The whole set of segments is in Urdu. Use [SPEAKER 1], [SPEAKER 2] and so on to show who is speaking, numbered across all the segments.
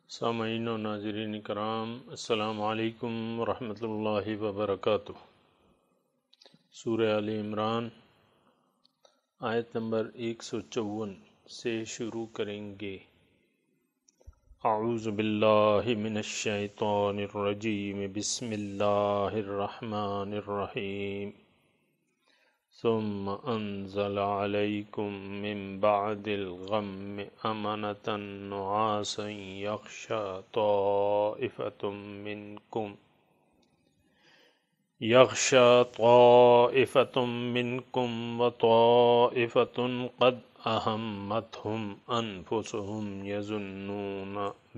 [SPEAKER 1] سامعین و ناظرین کرام، السلام علیکم ورحمۃ اللہ وبرکاتہ۔ سورہ آل عمران آیت نمبر 154 سے شروع کریں گے۔ اعوذ باللہ من الشیطان الرجیم، بسم اللہ الرحمن الرحیم۔ ثم انزل علیکم من بعد الغم امنة نعاسا یغشی طائفة منکم وطائفة قد اہمتہم انفسہم یظنون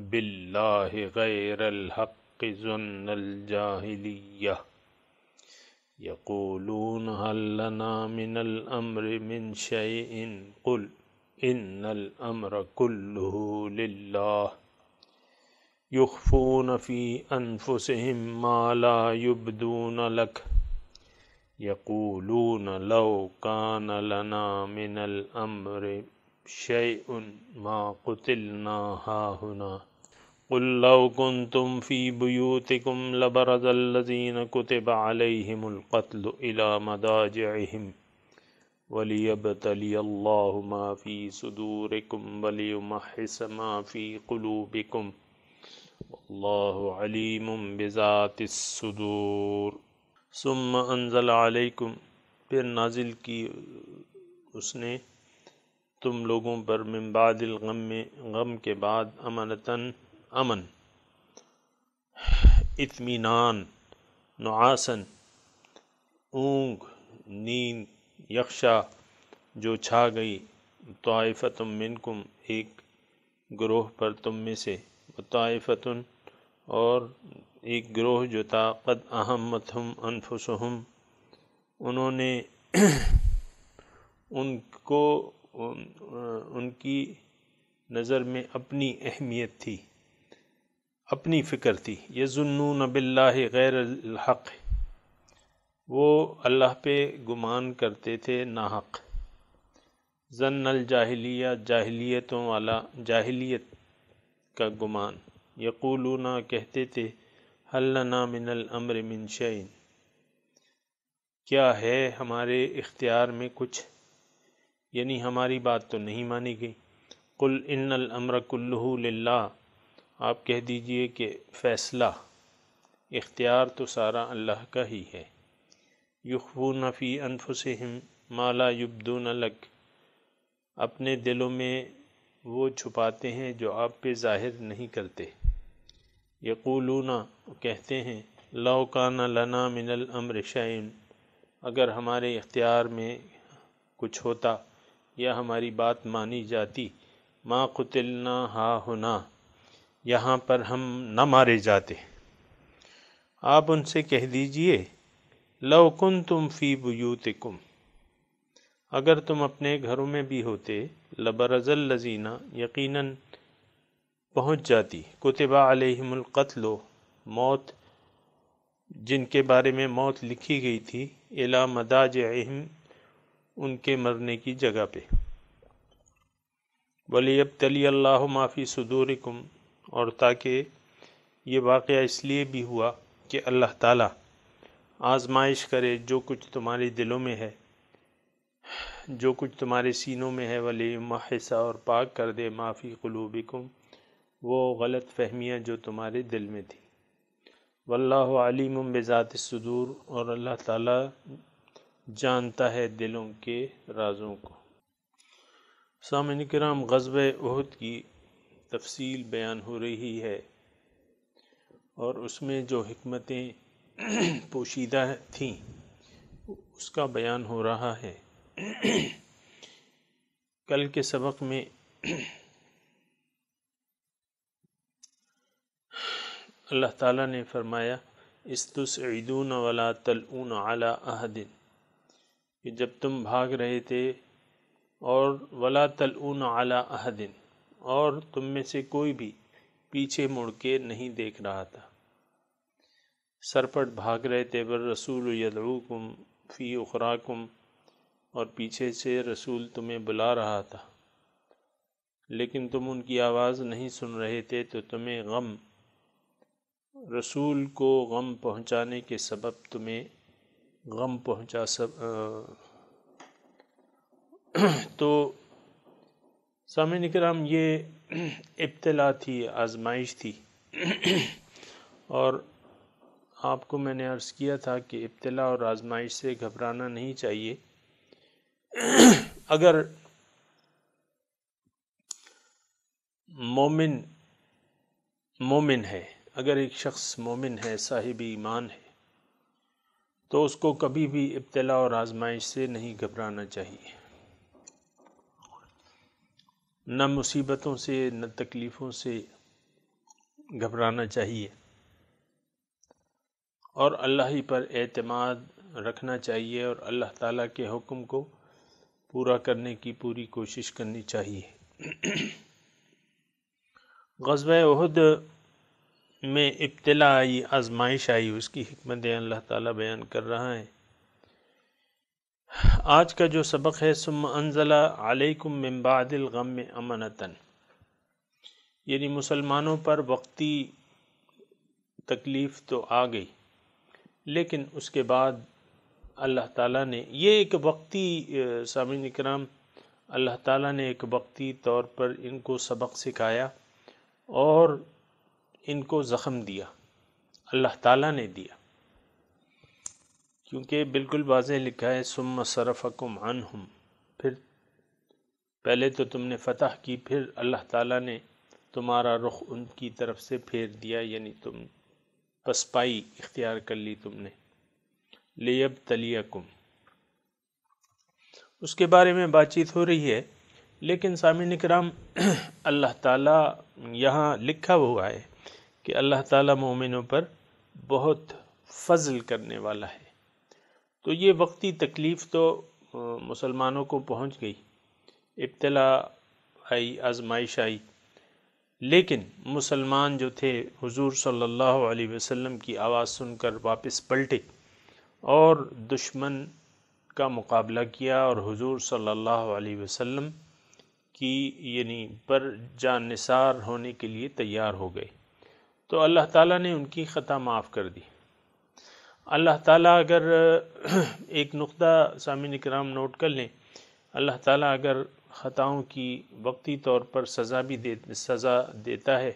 [SPEAKER 1] باللہ غیر الحق ظن الجاہلیہ یقولون هل لنا من الامر من شیء قل ان الامر كله للہ یخفون فی انفسهم ما لا یبدون لك یقولون لو کان لنا من الامر شیء ما قتلنا هاہنا قل لو كنتم في بيوتكم لبرز الذين كتب عليهم القتل إلى مضاجعهم وليبتلي الله ما في صدوركم وليمحص ما في قلوبكم والله عليم بذات الصدور۔ ثم انزل عليكم، پھر نازل کی اس نے تم لوگوں پر، من بعد الغم، غم کے بعد، امنتاً امن، اطمینان، نعاسن اونگ، نیند، یغشا جو چھا گئی، طائفۃ منکم ایک گروہ پر تم میں سے، طائفۃ اور ایک گروہ جو تھا، قد اہمتہم انفسہم انہوں نے ان کو ان کی نظر میں اپنی اہمیت تھی، اپنی فکر تھی، یظنون باللہ غیر الحق، وہ اللہ پہ گمان کرتے تھے ناحق، ظن الجاہلیہ جاہلیتوں والا، جاہلیت کا گمان، یقولون کہتے تھے، هل لنا من الامر من شیء کیا ہے ہمارے اختیار میں کچھ، یعنی ہماری بات تو نہیں مانی گئی۔ قل ان الامر کلہ للہ، آپ کہہ دیجئے کہ فیصلہ، اختیار تو سارا اللہ کا ہی ہے۔ یخفون فی انفسہم ما لا یبدون لک، اپنے دلوں میں وہ چھپاتے ہیں جو آپ پہ ظاہر نہیں کرتے۔ یقولون کہتے ہیں، لو کان لنا من الامر شیء اگر ہمارے اختیار میں کچھ ہوتا یا ہماری بات مانی جاتی، ما قتلنا ہاہنا یہاں پر ہم نہ مارے جاتے۔ آپ ان سے کہہ دیجئے، لو کنتم فی بیوتکم اگر تم اپنے گھروں میں بھی ہوتے، لبرز الذین یقیناً پہنچ جاتی، کتب علیہم القتل موت جن کے بارے میں موت لکھی گئی تھی، الی مضاجعہم ان کے مرنے کی جگہ پہ، وَلِيَبْتَلِيَ اللَّهُ مَا فِي صُدُورِكُمْ اور تاکہ یہ واقعہ اس لیے بھی ہوا کہ اللہ تعالیٰ آزمائش کرے جو کچھ تمہارے دلوں میں ہے، جو کچھ تمہارے سینوں میں ہے، وَلِيُمَحِّصَ اور پاک کر دے مَا فِي قُلُوبِكُمْ وہ غلط فہمیاں جو تمہارے دل میں تھی۔ واللہ علیم بذات الصدور اور اللہ تعالیٰ جانتا ہے دلوں کے رازوں کو۔ سامعین کرام، غزوہ احد کی تفصیل بیان ہو رہی ہے اور اس میں جو حکمتیں پوشیدہ تھیں اس کا بیان ہو رہا ہے۔ کل کے سبق میں اللہ تعالیٰ نے فرمایا، استسعدون ولا تلؤون علی احد، کہ جب تم بھاگ رہے تھے، اور ولا تلؤون علی احد اور تم میں سے کوئی بھی پیچھے مڑ کے نہیں دیکھ رہا تھا، سرپٹ بھاگ رہے تھے، والرسول یدعوکم فی اخراکم اور پیچھے سے رسول تمہیں بلا رہا تھا، لیکن تم ان کی آواز نہیں سن رہے تھے، تو تمہیں رسول کو غم پہنچانے کے سبب تمہیں غم پہنچا تو سامعین کرام، یہ ابتلا تھی، آزمائش تھی، اور آپ کو میں نے عرض کیا تھا کہ ابتلا اور آزمائش سے گھبرانا نہیں چاہیے۔ اگر مومن ہے، اگر ایک شخص مومن ہے، صاحب ایمان ہے، تو اس کو کبھی بھی ابتلا اور آزمائش سے نہیں گھبرانا چاہیے، نہ مصیبتوں سے، نہ تکلیفوں سے گھبرانا چاہیے، اور اللہ ہی پر اعتماد رکھنا چاہیے، اور اللہ تعالیٰ کے حکم کو پورا کرنے کی پوری کوشش کرنی چاہیے۔ غزوہ احد میں ابتلا آئی، آزمائش آئی، اس کی حکمتیں اللہ تعالیٰ بیان کر رہا ہے۔ آج کا جو سبق ہے، ثم انزل علیکم من بعد الغم امنۃ، یعنی مسلمانوں پر وقتی تکلیف تو آ گئی، لیکن اس کے بعد اللہ تعالیٰ نے یہ ایک وقتی، سامعین کرام، اللہ تعالیٰ نے ایک وقتی طور پر ان کو سبق سکھایا اور ان کو زخم دیا، اللہ تعالیٰ نے دیا، کیونکہ بالکل واضح لکھا ہے ثم صرفکم عنہم، پھر پہلے تو تم نے فتح کی، پھر اللہ تعالیٰ نے تمہارا رخ ان کی طرف سے پھیر دیا، یعنی تم پسپائی اختیار کر لی تم نے، لیبتلیکم، اس کے بارے میں بات چیت ہو رہی ہے۔ لیکن سامعین کرام، اللہ تعالیٰ یہاں لکھا ہوا ہے کہ اللہ تعالیٰ مومنوں پر بہت فضل کرنے والا ہے، تو یہ وقتی تکلیف تو مسلمانوں کو پہنچ گئی، ابتلا آئی، آزمائش آئی، لیکن مسلمان جو تھے حضور صلی اللہ علیہ وسلم کی آواز سن کر واپس پلٹے اور دشمن کا مقابلہ کیا، اور حضور صلی اللہ علیہ وسلم کی یعنی پر جان نثار ہونے کے لیے تیار ہو گئے، تو اللہ تعالیٰ نے ان کی خطا معاف کر دی۔ اللہ تعالیٰ اگر ایک نقطہ سامعین کرام نوٹ کر لیں، اللہ تعالیٰ اگر خطاؤں کی وقتی طور پر سزا دیتا ہے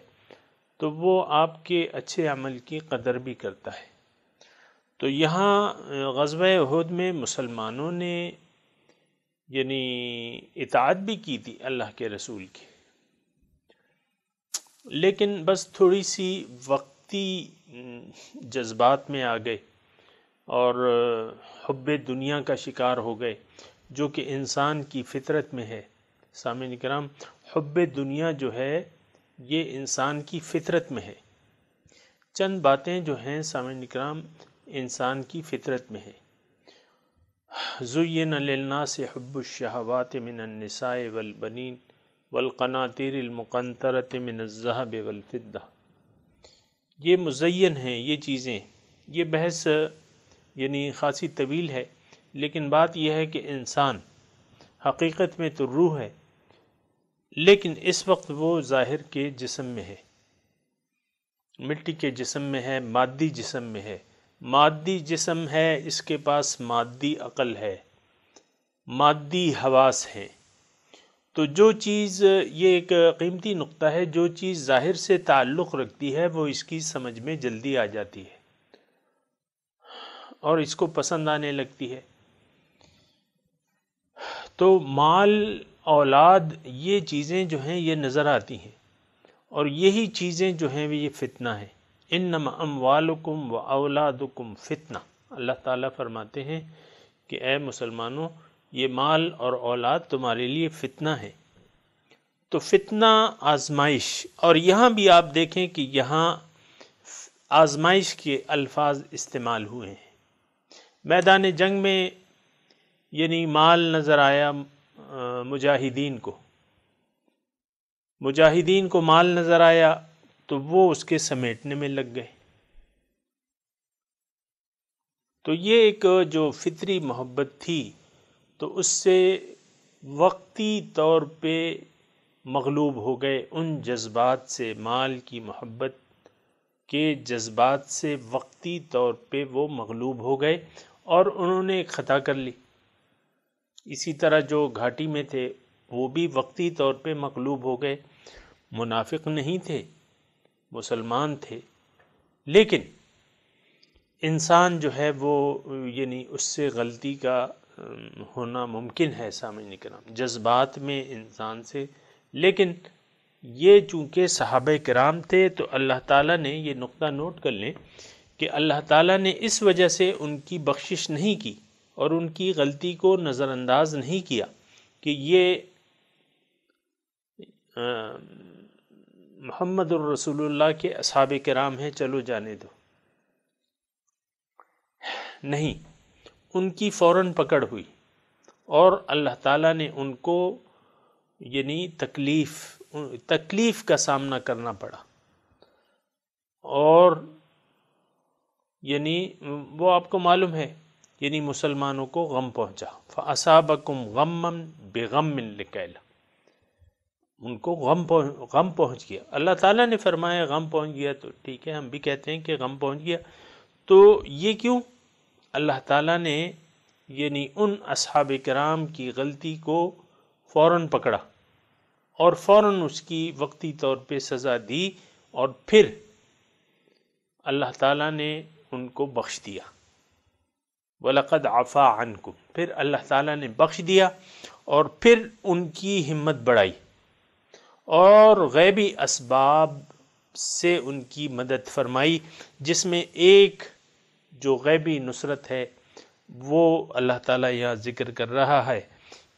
[SPEAKER 1] تو وہ آپ کے اچھے عمل کی قدر بھی کرتا ہے۔ تو یہاں غزوہ احد میں مسلمانوں نے یعنی اطاعت بھی کی تھی اللہ کے رسول کی، لیکن بس تھوڑی سی وقتی جذبات میں آ گئے اور حب دنیا کا شکار ہو گئے، جو کہ انسان کی فطرت میں ہے۔ سامعین کرام، حب دنیا جو ہے یہ انسان کی فطرت میں ہے۔ چند باتیں جو ہیں سامعین کرام انسان کی فطرت میں ہے۔ زُيِّنَ لِلنَّاسِ حُبُّ الشَّهَوَاتِ مِنَ النِّسَاءِ وَالْبَنِينَ وَالْقَنَاطِيرِ الْمُقَنطَرَةِ مِنَ الذَّهَبِ وَالْفِضَّةِ، یہ مزین ہیں یہ چیزیں، یہ بحث یعنی خاصی طویل ہے، لیکن بات یہ ہے کہ انسان حقیقت میں تو روح ہے، لیکن اس وقت وہ ظاہر کے جسم میں ہے، مٹی کے جسم میں ہے، مادی جسم میں ہے، مادی جسم ہے، اس کے پاس مادی عقل ہے، مادی حواس ہیں، تو جو چیز، یہ ایک قیمتی نقطہ ہے، جو چیز ظاہر سے تعلق رکھتی ہے وہ اس کی سمجھ میں جلدی آ جاتی ہے اور اس کو پسند آنے لگتی ہے۔ تو مال، اولاد، یہ چیزیں جو ہیں یہ نظر آتی ہیں، اور یہی چیزیں جو ہیں یہ فتنہ ہیں۔ انما اموالکم و اولادکم فتنہ، اللہ تعالیٰ فرماتے ہیں کہ اے مسلمانوں، یہ مال اور اولاد تمہارے لیے فتنہ ہے۔ تو فتنہ، آزمائش، اور یہاں بھی آپ دیکھیں کہ یہاں آزمائش کے الفاظ استعمال ہوئے ہیں۔ میدان جنگ میں یعنی مال نظر آیا مجاہدین کو مال نظر آیا تو وہ اس کے سمیٹنے میں لگ گئے۔ تو یہ ایک جو فطری محبت تھی، تو اس سے وقتی طور پہ مغلوب ہو گئے ان جذبات سے، مال کی محبت کے جذبات سے وقتی طور پہ وہ مغلوب ہو گئے اور انہوں نے ایک خطا کر لی۔ اسی طرح جو گھاٹی میں تھے وہ بھی وقتی طور پہ مغلوب ہو گئے، منافق نہیں تھے، مسلمان تھے، لیکن انسان جو ہے وہ یعنی اس سے غلطی کا ہونا ممکن ہے سامعین کرام، جذبات میں انسان سے، لیکن یہ چونکہ صحابہ کرام تھے تو اللہ تعالیٰ نے یہ نقطہ نوٹ کر لیں کہ اللہ تعالیٰ نے اس وجہ سے ان کی بخشش نہیں کی اور ان کی غلطی کو نظر انداز نہیں کیا کہ یہ محمد الرسول اللہ کے اصحاب کرام ہیں، چلو جانے دو، نہیں، ان کی فوراً پکڑ ہوئی اور اللہ تعالیٰ نے ان کو یعنی تکلیف کا سامنا کرنا پڑا، اور یعنی وہ آپ کو معلوم ہے یعنی مسلمانوں کو غم پہنچا، فَأَصَابَكُمْ غَمًّا بِغَمٍّ لِكَيْلَ، ان کو غم پہنچ گیا۔ اللہ تعالیٰ نے فرمایا غم پہنچ گیا تو ٹھیک ہے، ہم بھی کہتے ہیں کہ غم پہنچ گیا، تو یہ کیوں؟ اللہ تعالیٰ نے یعنی ان اصحاب کرام کی غلطی کو فوراً پکڑا اور فوراً اس کی وقتی طور پہ سزا دی، اور پھر اللہ تعالیٰ نے ان کو بخش دیا، وَلَقَدْ عَفَا عَنْكُمْ، پھر اللہ تعالیٰ نے بخش دیا اور پھر ان کی ہمت بڑھائی اور غیبی اسباب سے ان کی مدد فرمائی، جس میں ایک جو غیبی نصرت ہے وہ اللہ تعالیٰ یہاں ذکر کر رہا ہے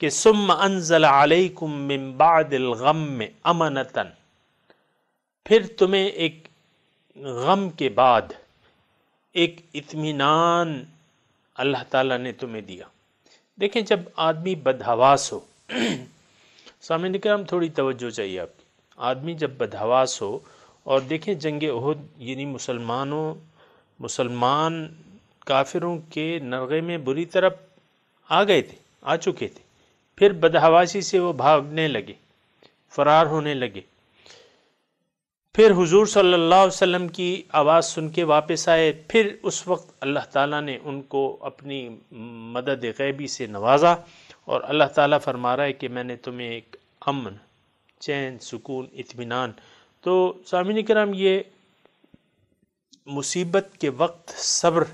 [SPEAKER 1] کہ ثم انزل علیکم من بعد الغم امنۃ، پھر تمہیں ایک غم کے بعد ایک اطمینان اللہ تعالیٰ نے تمہیں دیا۔ دیکھیں جب آدمی بدحواس ہو، سامعین کرام تھوڑی توجہ چاہیے آپ کی، آدمی جب بدحواس ہو، اور دیکھیں جنگ احد یعنی مسلمان کافروں کے نرغے میں بری طرح آ چکے تھے، پھر بدحواسی سے وہ بھاگنے لگے، فرار ہونے لگے، پھر حضور صلی اللہ علیہ وسلم کی آواز سن کے واپس آئے، پھر اس وقت اللہ تعالیٰ نے ان کو اپنی مدد غیبی سے نوازا، اور اللہ تعالیٰ فرما رہا ہے کہ میں نے تمہیں ایک امن، چین، سکون، اطمینان۔ تو سامعین کرام یہ مصیبت کے وقت صبر،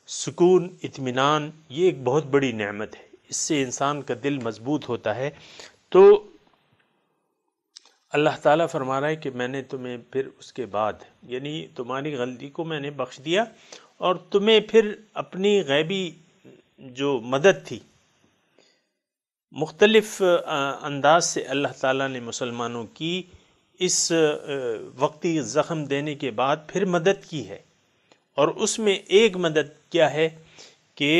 [SPEAKER 1] سکون، اطمینان یہ ایک بہت بڑی نعمت ہے، اس سے انسان کا دل مضبوط ہوتا ہے۔ تو اللہ تعالیٰ فرما رہا ہے کہ میں نے تمہیں پھر اس کے بعد یعنی تمہاری غلطی کو میں نے بخش دیا، اور تمہیں پھر اپنی غیبی جو مدد تھی، مختلف انداز سے اللہ تعالیٰ نے مسلمانوں کی اس وقتی زخم دینے کے بعد پھر مدد کی ہے، اور اس میں ایک مدد کیا ہے کہ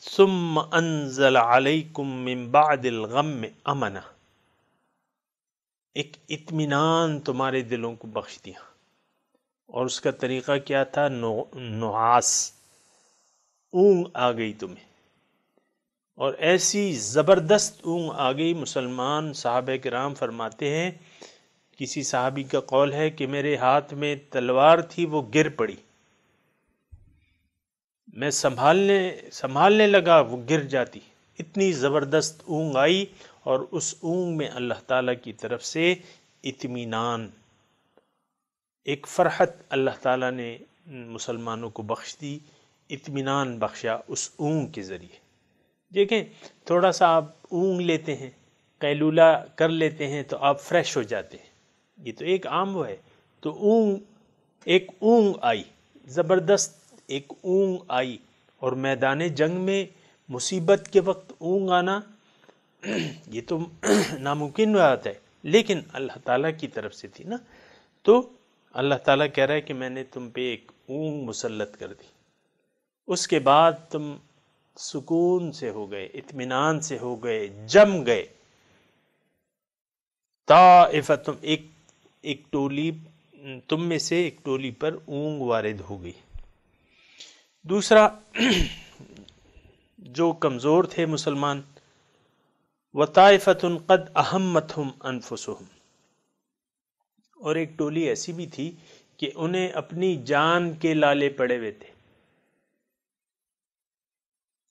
[SPEAKER 1] ثم انزل علیکم من بعد الغم امنہ، ایک اطمینان تمہارے دلوں کو بخش دیا، اور اس کا طریقہ کیا تھا؟ نعاس، اونگ آ گئی تمہیں، اور ایسی زبردست اونگ آ گئی۔ مسلمان صحابہ کرام فرماتے ہیں، کسی صحابی کا قول ہے کہ میرے ہاتھ میں تلوار تھی، وہ گر پڑی، میں سنبھالنے لگا، وہ گر جاتی، اتنی زبردست اونگ آئی، اور اس اونگ میں اللہ تعالیٰ کی طرف سے اطمینان، ایک فرحت اللہ تعالیٰ نے مسلمانوں کو بخش دی، اطمینان بخشا اس اونگ کے ذریعے۔ دیکھیں تھوڑا سا آپ اونگ لیتے ہیں، قیلولہ کر لیتے ہیں تو آپ فریش ہو جاتے ہیں، یہ تو ایک عام وہ ہے، تو ایک اونگ آئی، زبردست ایک اونگ آئی، اور میدان جنگ میں مصیبت کے وقت اونگ آنا یہ تو ناممکن بات ہے، لیکن اللہ تعالیٰ کی طرف سے تھی نا، تو اللہ تعالیٰ کہہ رہا ہے کہ میں نے تم پہ ایک اونگ مسلط کر دی، اس کے بعد تم سکون سے ہو گئے، اطمینان سے ہو گئے، جم گئے۔ طائفتم، ایک ٹولی تم میں سے ایک ٹولی پر اونگ وارد ہو گئی۔ دوسرا جو کمزور تھے مسلمان، وطائفۃ قد اہمتہم انفسہم، اور ایک ٹولی ایسی بھی تھی کہ انہیں اپنی جان کے لالے پڑے ہوئے تھے،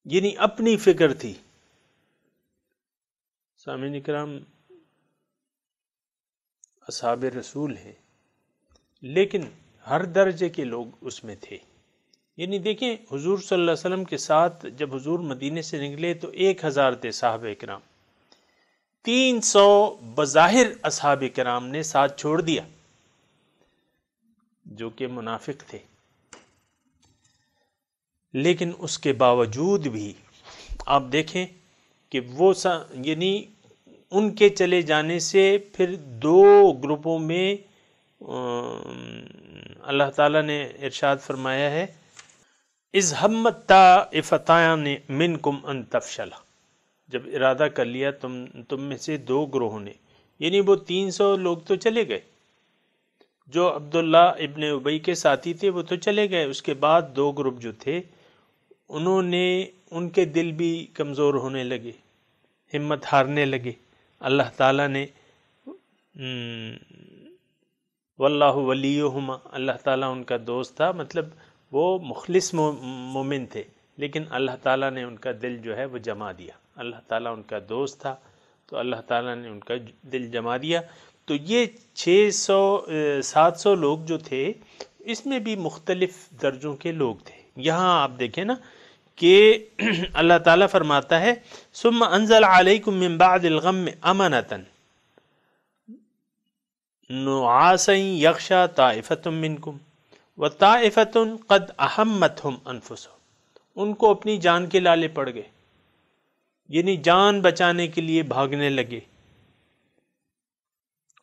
[SPEAKER 1] یعنی اپنی فکر تھی۔ سامعین کرام، اصحاب رسول ہیں لیکن ہر درجے کے لوگ اس میں تھے۔ یعنی دیکھیں حضور صلی اللہ علیہ وسلم کے ساتھ جب حضور مدینے سے نکلے تو 1000 تھے صحابہ کرام، 300 بظاہر اصحاب کرام نے ساتھ چھوڑ دیا جو کہ منافق تھے، لیکن اس کے باوجود بھی آپ دیکھیں کہ وہ یعنی ان کے چلے جانے سے پھر 2 گروپوں میں اللہ تعالیٰ نے ارشاد فرمایا ہے اذ ہمت طائفتان منکم ان تفشلا، جب ارادہ کر لیا تم میں سے 2 گروہوں نے، یعنی وہ 300 لوگ تو چلے گئے، جو عبداللہ ابن ابی کے ساتھی تھے وہ تو چلے گئے، اس کے بعد 2 گروپ جو تھے ان کے دل بھی کمزور ہونے لگے، ہمت ہارنے لگے۔ اللہ تعالیٰ نے واللہ ولیہما، اللہ تعالیٰ ان کا دوست تھا، مطلب وہ مخلص مومن تھے، لیکن اللہ تعالیٰ نے ان کا دل جو ہے وہ جما دیا، اللہ تعالیٰ ان کا دوست تھا تو اللہ تعالیٰ نے ان کا دل جما دیا۔ تو یہ 700 لوگ جو تھے اس میں بھی مختلف درجوں کے لوگ تھے۔ یہاں آپ دیکھیں نا کہ اللہ تعالیٰ فرماتا ہے ثم انزل علیکم من بعد الغم امنۃ نعاسا یغشی طائفۃ منکم وطائفۃ قد اہمتہم انفسہم، ان کو اپنی جان کے لالے پڑ گئے، یعنی جان بچانے کے لیے بھاگنے لگے،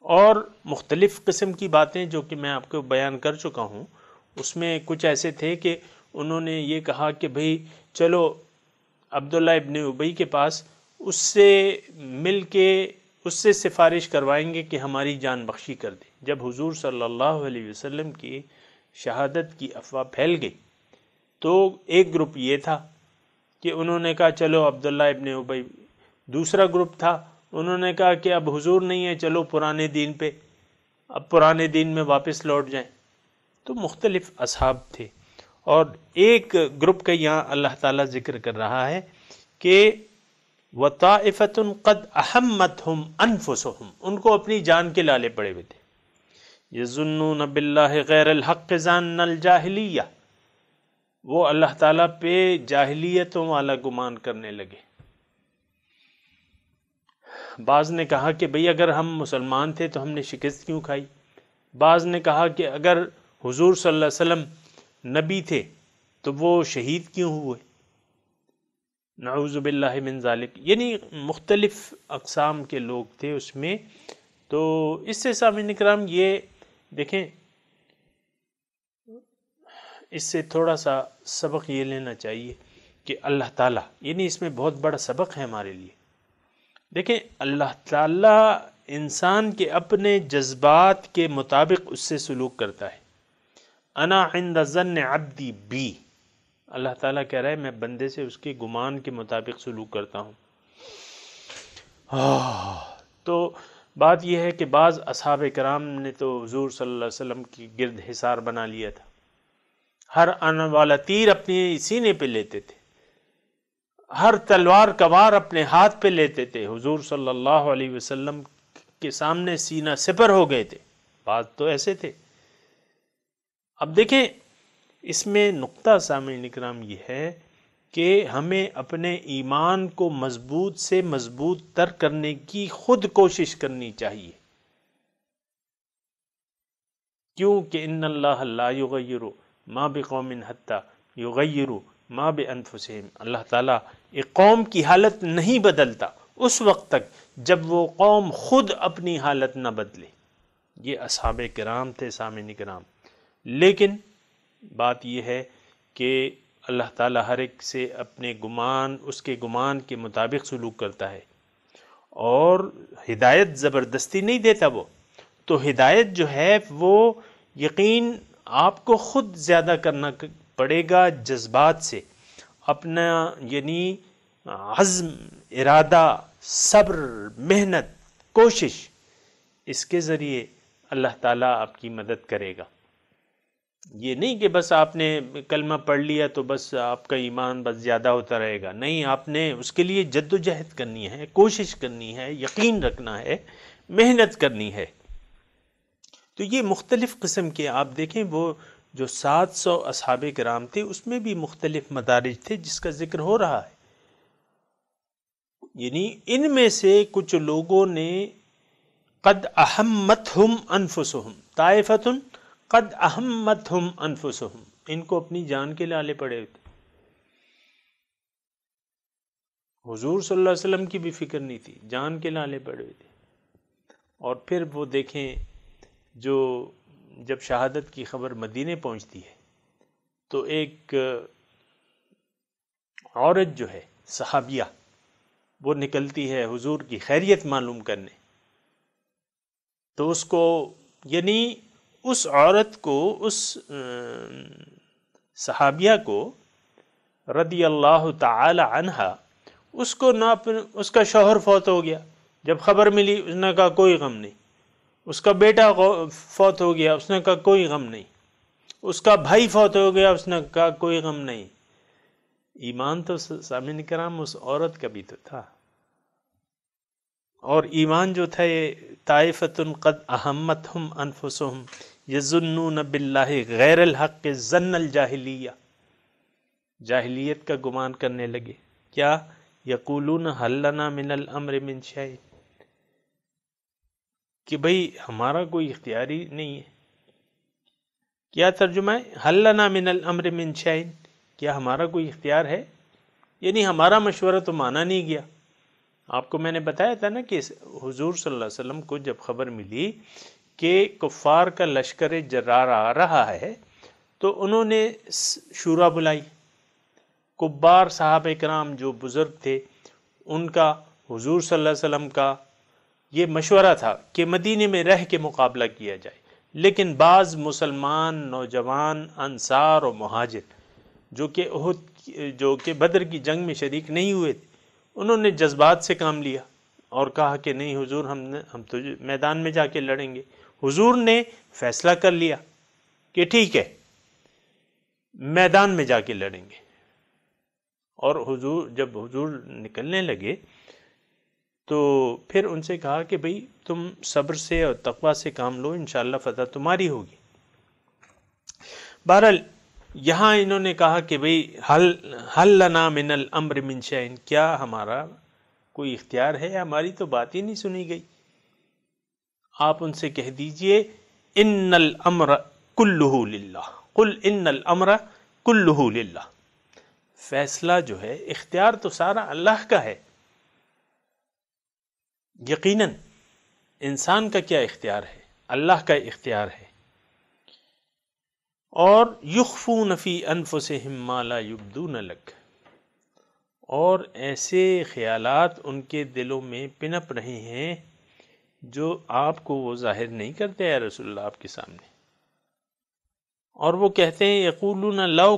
[SPEAKER 1] اور مختلف قسم کی باتیں جو کہ میں آپ کو بیان کر چکا ہوں، اس میں کچھ ایسے تھے کہ انہوں نے یہ کہا کہ بھئی چلو عبداللہ ابن ابی کے پاس، اس سے مل کے اس سے سفارش کروائیں گے کہ ہماری جان بخشی کر دے۔ جب حضور صلی اللہ علیہ وسلم کی شہادت کی افواہ پھیل گئی تو ایک گروپ یہ تھا کہ انہوں نے کہا چلو عبداللہ ابن ابی، دوسرا گروپ تھا انہوں نے کہا کہ اب حضور نہیں ہے، چلو پرانے دین پہ، اب پرانے دین میں واپس لوٹ جائیں۔ تو مختلف اصحاب تھے، اور ایک گروپ کا یہاں اللہ تعالیٰ ذکر کر رہا ہے کہ وَطَائِفَةٌ قَدْ أَحَمَّتْهُمْ أَنفُسُهُمْ، ان کو اپنی جان کے لالے پڑے ہوئے تھے، يَظُنُّونَ بِاللَّهِ غَيْرَ الْحَقِّ ظَنَّ الْجَاهِلِيَّةِ، وہ اللہ تعالیٰ پہ جاہلیتوں والا گمان کرنے لگے۔ بعض نے کہا کہ بھئی اگر ہم مسلمان تھے تو ہم نے شکست کیوں کھائی، بعض نے کہا کہ اگر حضور صلی اللہ علیہ وسلم نبی تھے تو وہ شہید کیوں ہوئے، نعوذ باللہ من ذالک، یعنی مختلف اقسام کے لوگ تھے اس میں۔ تو اس سے سامعین کرام یہ دیکھیں، اس سے تھوڑا سا سبق یہ لینا چاہیے کہ اللہ تعالیٰ، یعنی اس میں بہت بڑا سبق ہے ہمارے لیے۔ دیکھیں اللہ تعالیٰ انسان کے اپنے جذبات کے مطابق اس سے سلوک کرتا ہے۔ انا عند ظن عبدی بی، اللہ تعالیٰ کہہ رہا ہے میں بندے سے اس کے گمان کے مطابق سلوک کرتا ہوں۔ تو بات یہ ہے کہ بعض اصحاب کرام نے تو حضور صلی اللہ علیہ وسلم کی گرد حصار بنا لیا تھا، ہر آنے والا تیر اپنے سینے پہ لیتے تھے، ہر تلوار کوار اپنے ہاتھ پہ لیتے تھے، حضور صلی اللہ علیہ وسلم کے سامنے سینہ سپر ہو گئے تھے، بعض تو ایسے تھے۔ اب دیکھیں اس میں نقطہ سامعین کرام یہ ہے کہ ہمیں اپنے ایمان کو مضبوط سے مضبوط تر کرنے کی خود کوشش کرنی چاہیے، کیونکہ ان اللہ لا یغیر ما بقوم حتی یغیروا ما بانفسہم، اللہ تعالیٰ ایک قوم کی حالت نہیں بدلتا اس وقت تک جب وہ قوم خود اپنی حالت نہ بدلے۔ یہ اصحاب کرام تھے سامعین کرام۔ لیکن بات یہ ہے کہ اللہ تعالیٰ ہر ایک سے اپنے گمان، اس کے گمان کے مطابق سلوک کرتا ہے، اور ہدایت زبردستی نہیں دیتا وہ تو ہدایت جو ہے وہ یقین آپ کو خود زیادہ کرنا پڑے گا، جذبات سے اپنا یعنی عزم، ارادہ، صبر، محنت، کوشش، اس کے ذریعے اللہ تعالیٰ آپ کی مدد کرے گا۔ یہ نہیں کہ بس آپ نے کلمہ پڑھ لیا تو بس آپ کا ایمان بس زیادہ ہوتا رہے گا، نہیں، آپ نے اس کے لیے جد و جہد کرنی ہے، کوشش کرنی ہے، یقین رکھنا ہے، محنت کرنی ہے۔ تو یہ مختلف قسم کے آپ دیکھیں، وہ جو 700 اصحاب کرام تھے اس میں بھی مختلف مدارج تھے جس کا ذکر ہو رہا ہے، یعنی ان میں سے کچھ لوگوں نے قد اہمتہم انفسہم طائفۃ قد اہمتہم انفسہم، ان کو اپنی جان کے لالے پڑے ہوتے، حضور صلی اللہ علیہ وسلم کی بھی فکر نہیں تھی، جان کے لالے پڑے ہوئے تھے۔ اور پھر وہ دیکھیں جو جب شہادت کی خبر مدینے پہنچتی ہے تو ایک عورت جو ہے صحابیہ، وہ نکلتی ہے حضور کی خیریت معلوم کرنے، تو اس کو، یعنی اس عورت کو، اس صحابیہ کو رضی اللہ تعالی عنہا، اس کو نہ اس کا شوہر فوت ہو گیا، جب خبر ملی اس نے کہا کوئی غم نہیں، اس کا بیٹا فوت ہو گیا، اس نے کہا کوئی غم نہیں، اس کا بھائی فوت ہو گیا، اس نے کہا کوئی غم نہیں۔ ایمان تو سامعین کرام اس عورت کا بھی تو تھا، اور ایمان جو تھا یہ طائفۃ قد اہمتہم انفسہم یظنون باللہ غیر الحق ظن الجاہلیہ، جاہلیت کا گمان کرنے لگے، کیا یقولون حل لنا من الامر من شیء، کہ بھئی ہمارا کوئی اختیار ہی نہیں ہے۔ کیا ترجمہ ہے؟ حل لنا من الامر من شیء، کیا ہمارا کوئی اختیار ہے؟ یعنی ہمارا مشورہ تو مانا نہیں گیا۔ آپ کو میں نے بتایا تھا نا کہ حضور صلی اللہ علیہ وسلم کو جب خبر ملی کہ کفار کا لشکر جرار آ رہا ہے تو انہوں نے شورا بلائی، کبار صحابہ کرام جو بزرگ تھے ان کا، حضور صلی اللہ علیہ وسلم کا یہ مشورہ تھا کہ مدینے میں رہ کے مقابلہ کیا جائے، لیکن بعض مسلمان نوجوان انصار و مہاجر جو کہ بدر کی جنگ میں شریک نہیں ہوئے تھے، انہوں نے جذبات سے کام لیا اور کہا کہ نہیں حضور، ہم تو میدان میں جا کے لڑیں گے۔ حضور نے فیصلہ کر لیا کہ ٹھیک ہے، میدان میں جا کے لڑیں گے۔ اور جب حضور نکلنے لگے تو پھر ان سے کہا کہ بھئی تم صبر سے اور تقوی سے کام لو، انشاءاللہ فتح تمہاری ہوگی۔ بہرحال یہاں انہوں نے کہا کہ بھئی حل لنا من الامر من شیء، کیا ہمارا کوئی اختیار ہے؟ ہماری تو بات ہی نہیں سنی گئی۔ آپ ان سے کہہ دیجئے ان الامر کلہ للہ، قل ان الامر کلہ للہ، فیصلہ جو ہے، اختیار تو سارا اللہ کا ہے۔ یقیناً انسان کا کیا اختیار ہے؟ اللہ کا اختیار ہے۔ اور یخفون فی انفسہم ما لا یبدون لک، اور ایسے خیالات ان کے دلوں میں پنپ رہے ہیں جو آپ کو وہ ظاہر نہیں کرتے یا رسول اللہ آپ کے سامنے، اور وہ کہتے ہیں یقولون لو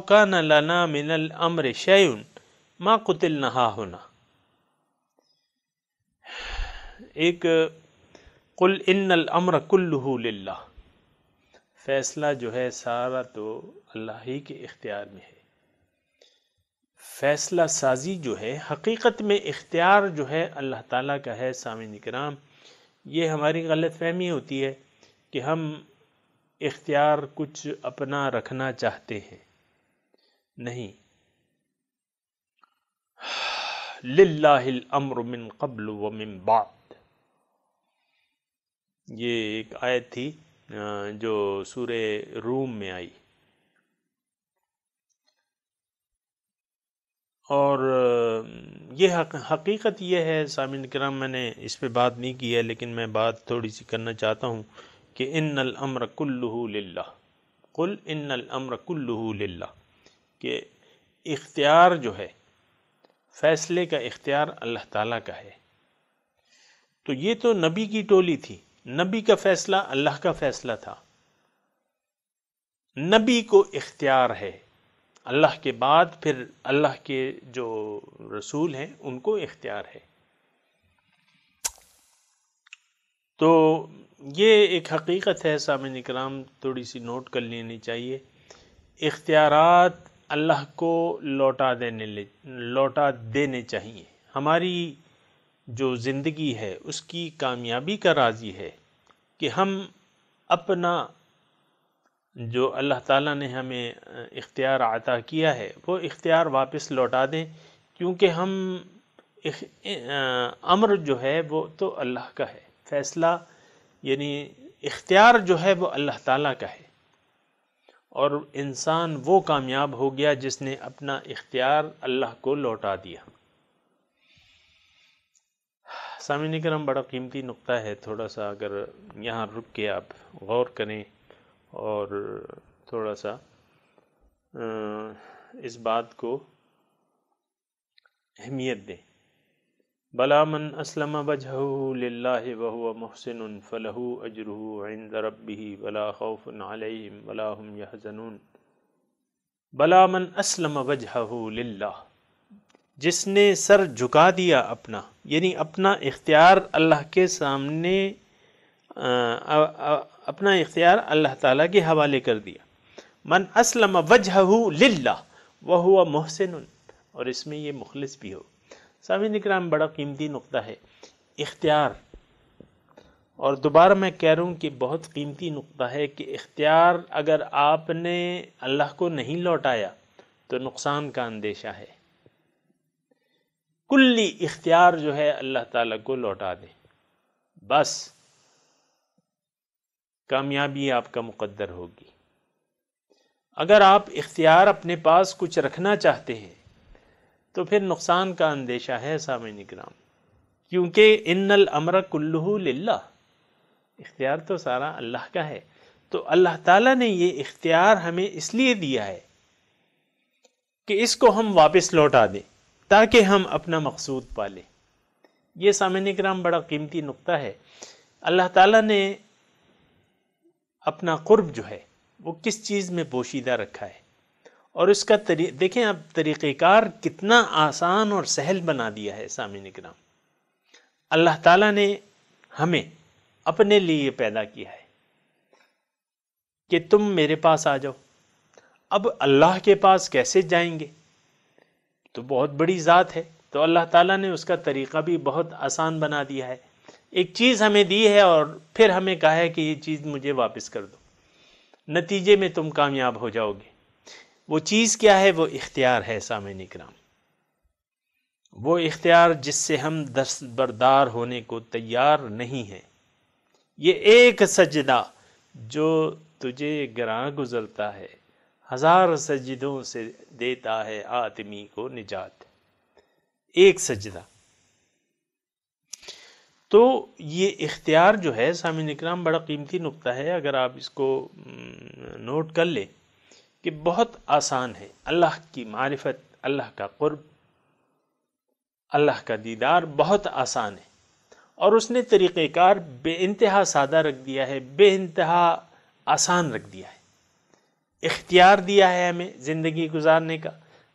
[SPEAKER 1] کان لنا من الامر شیء ما قتلنا ہاہنا، ایک قل ان الامر کلہ للہ، فیصلہ جو ہے سارا تو اللہ ہی کے اختیار میں ہے۔ فیصلہ سازی جو ہے حقیقت میں اختیار جو ہے اللہ تعالیٰ کا ہے۔ سامعین کرام، یہ ہماری غلط فہمی ہوتی ہے کہ ہم اختیار کچھ اپنا رکھنا چاہتے ہیں، نہیں، للہ الامر من قبل ومن بعد، یہ ایک آیت تھی جو سورہ روم میں آئی، اور یہ حقیقت یہ ہے سامعین کرام، میں نے اس پہ بات نہیں کی ہے لیکن میں بات تھوڑی سی کرنا چاہتا ہوں کہ ان الامر کلہ للہ، قل ان الامر کلہ للہ، کہ اختیار جو ہے، فیصلے کا اختیار اللہ تعالیٰ کا ہے۔ تو یہ تو نبی کی ٹولی تھی، نبی کا فیصلہ اللہ کا فیصلہ تھا، نبی کو اختیار ہے، اللہ کے بعد پھر اللہ کے جو رسول ہیں ان کو اختیار ہے۔ تو یہ ایک حقیقت ہے سامعین کرام، تھوڑی سی نوٹ کر لینی چاہیے۔ اختیارات اللہ کو لوٹا دینے چاہیے۔ ہماری جو زندگی ہے اس کی کامیابی کا راز یہ ہے کہ ہم اپنا جو اللہ تعالیٰ نے ہمیں اختیار عطا کیا ہے وہ اختیار واپس لوٹا دیں، کیونکہ ہم امر جو ہے وہ تو اللہ کا ہے، فیصلہ یعنی اختیار جو ہے وہ اللہ تعالیٰ کا ہے، اور انسان وہ کامیاب ہو گیا جس نے اپنا اختیار اللہ کو لوٹا دیا۔ سامعین کرام، بڑا قیمتی نقطہ ہے، تھوڑا سا اگر یہاں رک کے آپ غور کریں اور تھوڑا سا اس بات کو اہمیت دیں۔ بلا من اسلم وجہہ للہ وہو محسن فلہ اجرہ عند ربہ ولا خوف علیہم ولا ہم یحزنون۔ بلا من اسلم وجہہ للہ، جس نے سر جھکا دیا اپنا، یعنی اپنا اختیار اللہ کے سامنے، اپنا اختیار اللہ تعالیٰ کے حوالے کر دیا۔ من اسلم وجہہ للہ وہو محسن، اور اس میں یہ مخلص بھی ہو۔ سامعین اکرام، بڑا قیمتی نقطہ ہے اختیار، اور دوبارہ میں کہہ رہا ہوں کہ بہت قیمتی نقطہ ہے کہ اختیار اگر آپ نے اللہ کو نہیں لوٹایا تو نقصان کا اندیشہ ہے۔ کلی اختیار جو ہے اللہ تعالیٰ کو لوٹا دیں، بس کامیابی آپ کا مقدر ہوگی۔ اگر آپ اختیار اپنے پاس کچھ رکھنا چاہتے ہیں تو پھر نقصان کا اندیشہ ہے سامعین کرام، کیونکہ ان الامر کلہ للہ، اختیار تو سارا اللہ کا ہے۔ تو اللہ تعالیٰ نے یہ اختیار ہمیں اس لیے دیا ہے کہ اس کو ہم واپس لوٹا دیں تاکہ ہم اپنا مقصود پالیں۔ یہ سامعین کرام بڑا قیمتی نقطہ ہے۔ اللہ تعالیٰ نے اپنا قرب جو ہے وہ کس چیز میں پوشیدہ رکھا ہے، اور اس کا دیکھیں آپ طریقہ کار کتنا آسان اور سہل بنا دیا ہے سامعین کرام۔ اللہ تعالیٰ نے ہمیں اپنے لیے پیدا کیا ہے کہ تم میرے پاس آ جاؤ۔ اب اللہ کے پاس کیسے جائیں گے؟ تو بہت بڑی ذات ہے، تو اللہ تعالیٰ نے اس کا طریقہ بھی بہت آسان بنا دیا ہے۔ ایک چیز ہمیں دی ہے اور پھر ہمیں کہا ہے کہ یہ چیز مجھے واپس کر دو، نتیجے میں تم کامیاب ہو جاؤ گے۔ وہ چیز کیا ہے؟ وہ اختیار ہے سامعین کرام، وہ اختیار جس سے ہم دستبردار ہونے کو تیار نہیں ہیں۔ یہ ایک سجدہ جو تجھے گراں گزرتا ہے، 1000 سجدوں سے دیتا ہے آدمی کو نجات۔ ایک سجدہ۔ تو یہ اختیار جو ہے سامعین اکرام بڑا قیمتی نقطہ ہے، اگر آپ اس کو نوٹ کر لیں کہ بہت آسان ہے۔ اللہ کی معرفت، اللہ کا قرب، اللہ کا دیدار بہت آسان ہے، اور اس نے طریقہ کار بے انتہا سادہ رکھ دیا ہے، بے انتہا آسان رکھ دیا ہے۔ اختیار دیا ہے ہمیں زندگی گزارنے کا،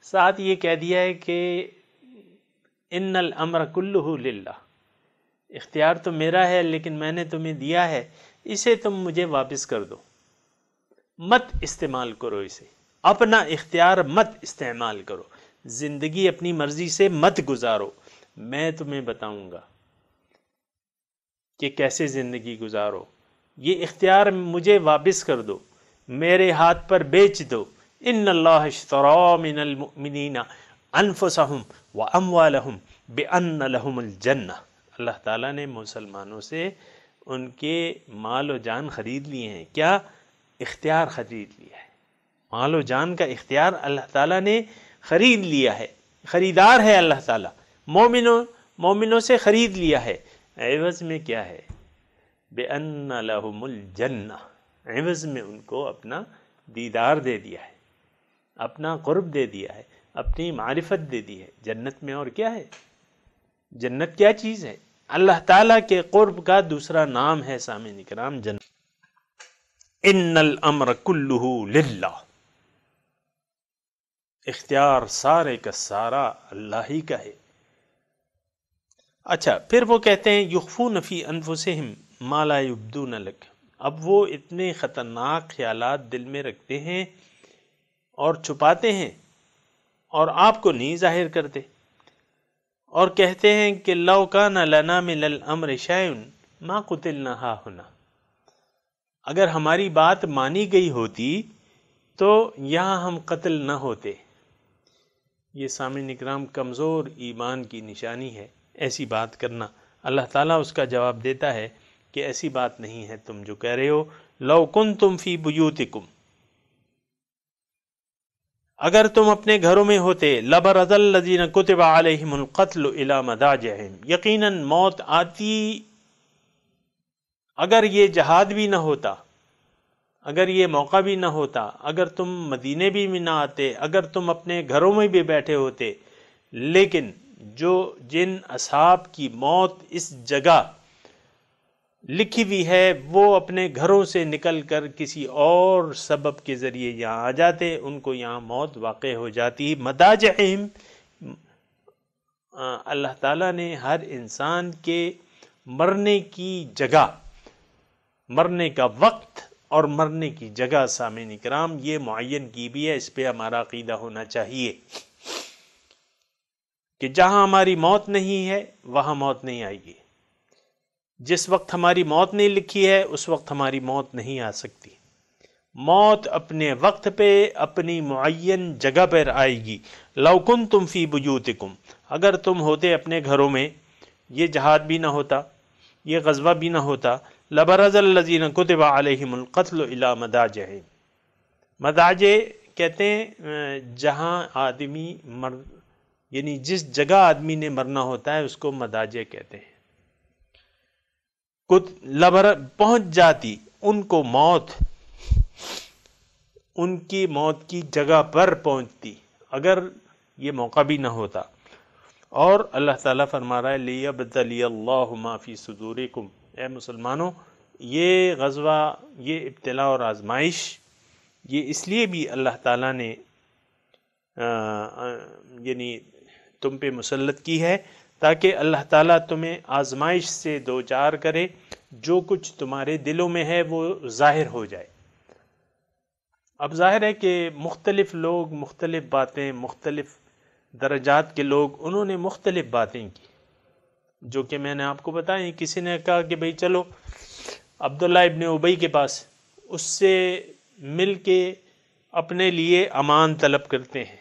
[SPEAKER 1] ساتھ یہ کہہ دیا ہے کہ ان الامر کلہ للہ، اختیار تو میرا ہے لیکن میں نے تمہیں دیا ہے، اسے تم مجھے واپس کر دو، مت استعمال کرو اسے، اپنا اختیار مت استعمال کرو، زندگی اپنی مرضی سے مت گزارو، میں تمہیں بتاؤں گا کہ کیسے زندگی گزارو۔ یہ اختیار مجھے واپس کر دو، میرے ہاتھ پر بیچ دو۔ ان اللہ اشتری من المؤمنین انفسہم واموالہم بان لہم الجنہ، اللہ تعالیٰ نے مسلمانوں سے ان کے مال و جان خرید لیے ہیں۔ کیا؟ اختیار خرید لیا ہے، مال و جان کا اختیار اللہ تعالیٰ نے خرید لیا ہے، خریدار ہے اللہ تعالیٰ، مومنوں سے خرید لیا ہے۔ عوض میں کیا ہے؟ بِأَنَّ لَهُمُ الْجَنَّةِ، عوض میں ان کو اپنا دیدار دے دیا ہے، اپنا قرب دے دیا ہے، اپنی معرفت دے دی ہے جنت میں۔ اور کیا ہے جنت؟ کیا چیز ہے؟ اللہ تعالیٰ کے قرب کا دوسرا نام ہے سامعین کرام جنت۔ ان الامر کلہ للہ، اختیار سارے کا سارا اللہ ہی کا ہے۔ اچھا، پھر وہ کہتے ہیں یخفون فی انفسہم ما لا یبدون لک، اب وہ اتنے خطرناک خیالات دل میں رکھتے ہیں اور چھپاتے ہیں اور آپ کو نہیں ظاہر کرتے، اور کہتے ہیں کہ لو کان لنا من الامر شیء ما قتلنا ہاہنا، اگر ہماری بات مانی گئی ہوتی تو یہاں ہم قتل نہ ہوتے۔ یہ سامعین اکرام کمزور ایمان کی نشانی ہے ایسی بات کرنا۔ اللہ تعالیٰ اس کا جواب دیتا ہے کہ ایسی بات نہیں ہے تم جو کہہ رہے ہو، لو کنتم فی بیوتکم، اگر تم اپنے گھروں میں ہوتے، لبرز الذین کتب علیہم القتل الی مضاجعہم، یقیناً موت آتی اگر یہ جہاد بھی نہ ہوتا، اگر یہ موقع بھی نہ ہوتا، اگر تم مدینے بھی نہ آتے، اگر تم اپنے گھروں میں بھی بیٹھے ہوتے، لیکن جن اصحاب کی موت اس جگہ لکھی ہوئی ہے وہ اپنے گھروں سے نکل کر کسی اور سبب کے ذریعے یہاں آ جاتے، ان کو یہاں موت واقع ہو جاتی۔ مضاجعہم، اللہ تعالیٰ نے ہر انسان کے مرنے کی جگہ، مرنے کا وقت اور مرنے کی جگہ سامعین اکرام یہ معین کی بھی ہے۔ اس پہ ہمارا عقیدہ ہونا چاہیے کہ جہاں ہماری موت نہیں ہے وہاں موت نہیں آئے گی، جس وقت ہماری موت نہیں لکھی ہے اس وقت ہماری موت نہیں آ سکتی۔ موت اپنے وقت پہ اپنی معین جگہ پر آئے گی۔ لو کنتم فی بیوتکم، اگر تم ہوتے اپنے گھروں میں، یہ جہاد بھی نہ ہوتا، یہ غزوہ بھی نہ ہوتا، لبرز الذین کتب علیہم القتل الی مضاجعہم، مضاجع کہتے ہیں جہاں آدمی یعنی جس جگہ آدمی نے مرنا ہوتا ہے اس کو مضاجع کہتے ہیں۔ پہنچ جاتی ان کو موت، ان کی موت کی جگہ پر پہنچتی اگر یہ موقع بھی نہ ہوتا۔ اور اللہ تعالیٰ فرما رہا ہے لِيَبْتَلِيَ اللَّهُ مَا فِي صُدُورِكُمْ، اے مسلمانوں یہ غزوہ، یہ ابتلاء اور آزمائش یہ اس لیے بھی اللہ تعالیٰ نے یعنی تم پہ مسلط کی ہے تاکہ اللہ تعالیٰ تمہیں آزمائش سے دوچار کرے، جو کچھ تمہارے دلوں میں ہے وہ ظاہر ہو جائے۔ اب ظاہر ہے کہ مختلف لوگ مختلف باتیں، مختلف درجات کے لوگ انہوں نے مختلف باتیں کی، جو کہ میں نے آپ کو بتائی۔ کسی نے کہا کہ بھئی چلو عبداللہ ابن ابی کے پاس، اس سے مل کے اپنے لیے امان طلب کرتے ہیں۔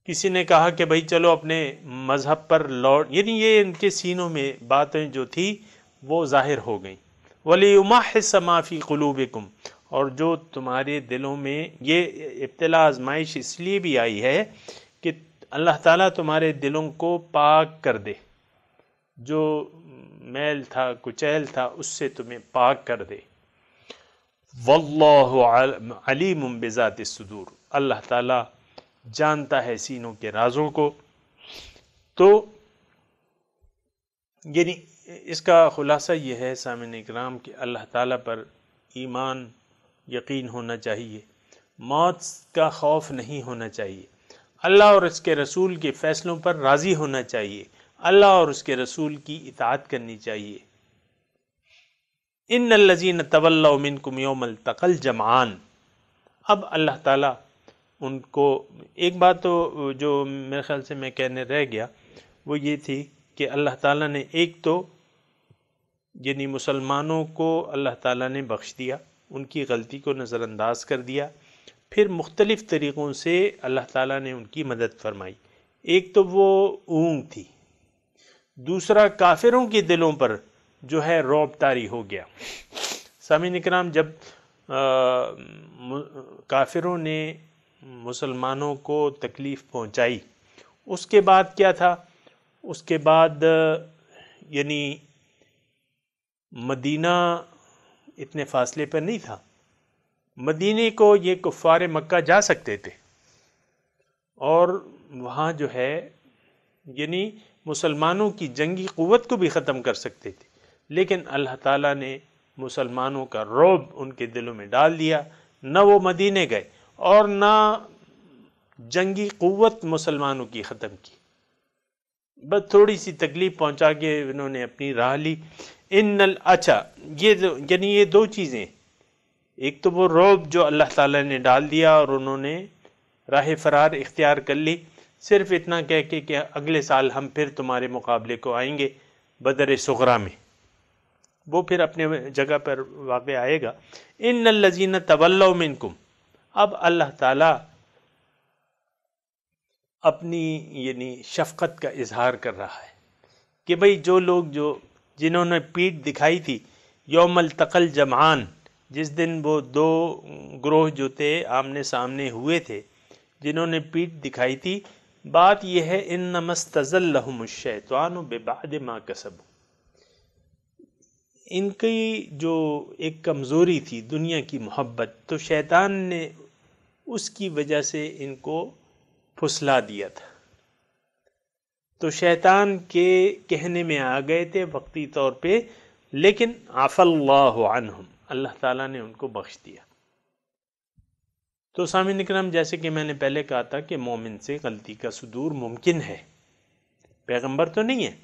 [SPEAKER 1] کسی نے کہا کہ بھئی چلو اپنے مذہب پر لوٹ، یعنی یہ ان کے سینوں میں باتیں جو تھی وہ ظاہر ہو گئیں۔ وَلِيُمَحِّصَ مَا فِي قُلُوبِكُمْ، اور جو تمہارے دلوں میں، یہ ابتلاء آزمائش اس لیے بھی آئی ہے کہ اللہ تعالیٰ تمہارے دلوں کو پاک کر دے، جو میل تھا کچیل تھا اس سے تمہیں پاک کر دے۔ وَاللَّهُ عَلِيمٌ بِذَاتِ الصُّدُورِ، اللہ تعالیٰ جانتا ہے سینوں کے رازوں کو۔ تو یعنی اس کا خلاصہ یہ ہے سامعین اکرام کہ اللہ تعالیٰ پر ایمان یقین ہونا چاہیے، موت کا خوف نہیں ہونا چاہیے، اللہ اور اس کے رسول کے فیصلوں پر راضی ہونا چاہیے، اللہ اور اس کے رسول کی اطاعت کرنی چاہیے۔ ان الذین تولوا منکم یوم التقى الجمعان، اب اللہ تعالیٰ ان کو، ایک بات تو جو میرے خیال سے میں کہنے رہ گیا وہ یہ تھی کہ اللہ تعالیٰ نے ایک تو یعنی مسلمانوں کو اللہ تعالیٰ نے بخش دیا، ان کی غلطی کو نظر انداز کر دیا، پھر مختلف طریقوں سے اللہ تعالیٰ نے ان کی مدد فرمائی۔ ایک تو وہ اونگ تھی، دوسرا کافروں کے دلوں پر جو ہے رعب طاری ہو گیا۔ سامعین اکرام، جب کافروں نے مسلمانوں کو تکلیف پہنچائی، اس کے بعد کیا تھا؟ اس کے بعد یعنی مدینہ اتنے فاصلے پر نہیں تھا، مدینے کو یہ کفار مکہ جا سکتے تھے اور وہاں جو ہے یعنی مسلمانوں کی جنگی قوت کو بھی ختم کر سکتے تھے، لیکن اللہ تعالیٰ نے مسلمانوں کا رعب ان کے دلوں میں ڈال دیا، نہ وہ مدینے گئے اور نہ جنگی قوت مسلمانوں کی ختم کی۔ بس تھوڑی سی تکلیف پہنچا کے انہوں نے اپنی راہ لی۔ اچھا، یعنی یہ دو چیزیں، ایک تو وہ رعب جو اللہ تعالیٰ نے ڈال دیا اور انہوں نے راہ فرار اختیار کر لی، صرف اتنا کہہ کے کہ اگلے سال ہم پھر تمہارے مقابلے کو آئیں گے بدر صغریٰ میں، وہ پھر اپنے جگہ پر واقع آئے گا۔ ان الذین تولوا منکم، اب اللہ تعالیٰ اپنی یعنی شفقت کا اظہار کر رہا ہے کہ بھئی جو لوگ جنہوں نے پیٹھ دکھائی تھی، یوم التقى الجمعان، جس دن وہ دو گروہ جو تھے آمنے سامنے ہوئے تھے، جنہوں نے پیٹھ دکھائی تھی، بات یہ ہے انما استزلهم الشیطان ببعد ما کسبوا، ان کی جو ایک کمزوری تھی دنیا کی محبت، تو شیطان نے اس کی وجہ سے ان کو پھسلا دیا تھا، تو شیطان کے کہنے میں آ گئے تھے وقتی طور پہ، لیکن عفا اللہ عنہم، اللہ تعالیٰ نے ان کو بخش دیا۔ تو سامعین اکرام، جیسے کہ میں نے پہلے کہا تھا کہ مومن سے غلطی کا صدور ممکن ہے، پیغمبر تو نہیں ہے،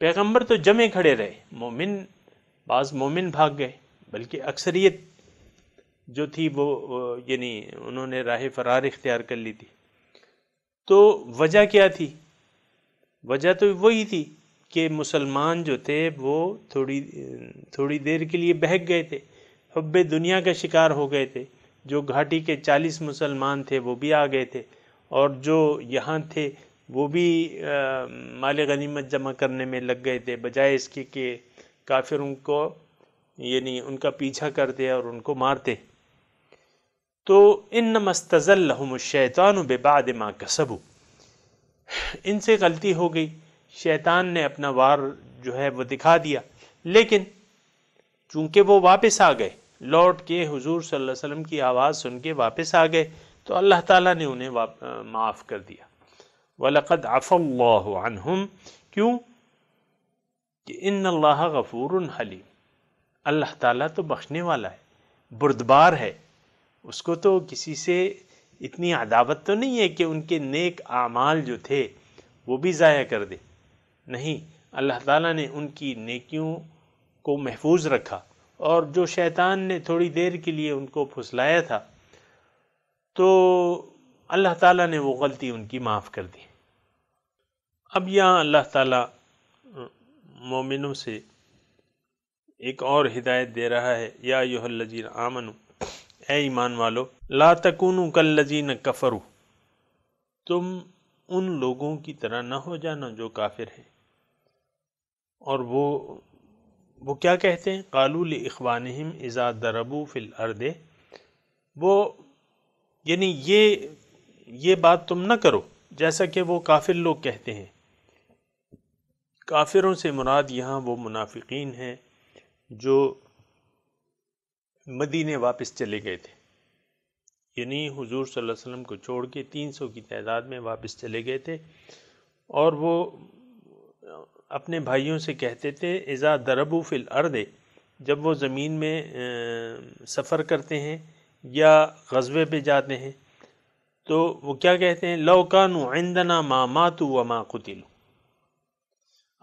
[SPEAKER 1] پیغمبر تو جمے کھڑے رہے، بعض مومن بھاگ گئے، بلکہ اکثریت جو تھی وہ یعنی انہوں نے راہ فرار اختیار کر لی تھی۔ تو وجہ کیا تھی؟ وجہ تو وہی تھی کہ مسلمان جو تھے وہ تھوڑی دیر کے لیے بہک گئے تھے، حب دنیا کا شکار ہو گئے تھے، جو گھاٹی کے 40 مسلمان تھے وہ بھی آ گئے تھے، اور جو یہاں تھے وہ بھی مال غنیمت جمع کرنے میں لگ گئے تھے، بجائے اس کے کہ کافروں کو یعنی ان کا پیچھا کرتے اور ان کو مارتے۔ تو انما استزلهم الشیطان ببعد ما کسبوا، ان سے غلطی ہو گئی، شیطان نے اپنا وار جو ہے وہ دکھا دیا، لیکن چونکہ وہ واپس آ گئے، لوٹ کے حضور صلی اللہ علیہ وسلم کی آواز سن کے واپس آ گئے، تو اللہ تعالیٰ نے انہیں معاف کر دیا۔ وَلَقَدْ عَفَا اللَّهُ عَنْهُمْ، کیوں کہ ان اللہ غفور حلیم، اللہ تعالیٰ تو بخشنے والا ہے، بردبار ہے، اس کو تو کسی سے اتنی عداوت تو نہیں ہے کہ ان کے نیک اعمال جو تھے وہ بھی ضائع کر دے، نہیں، اللہ تعالیٰ نے ان کی نیکیوں کو محفوظ رکھا، اور جو شیطان نے تھوڑی دیر کے لیے ان کو پھسلایا تھا تو اللہ تعالیٰ نے وہ غلطی ان کی معاف کر دی۔ اب یہاں اللہ تعالیٰ مومنوں سے ایک اور ہدایت دے رہا ہے، یا ایھا الذین آمنوا، اے ایمان والو، لا تکونوا کالذین کفروا، تم ان لوگوں کی طرح نہ ہو جانا جو کافر ہیں، اور وہ کیا کہتے ہیں؟ قالوا لاخوانہم اذا ضربوا فی الارض، وہ یعنی یہ بات تم نہ کرو جیسا کہ وہ کافر لوگ کہتے ہیں۔ کافروں سے مراد یہاں وہ منافقین ہیں جو مدینے واپس چلے گئے تھے، یعنی حضور صلی اللہ علیہ وسلم کو چھوڑ کے 300 کی تعداد میں واپس چلے گئے تھے، اور وہ اپنے بھائیوں سے کہتے تھے اذا ضربوا فی الارض، جب وہ زمین میں سفر کرتے ہیں یا غزوے پہ جاتے ہیں، تو وہ کیا کہتے ہیں؟ لو کانوا عندنا ما ماتوا وما قتلوا،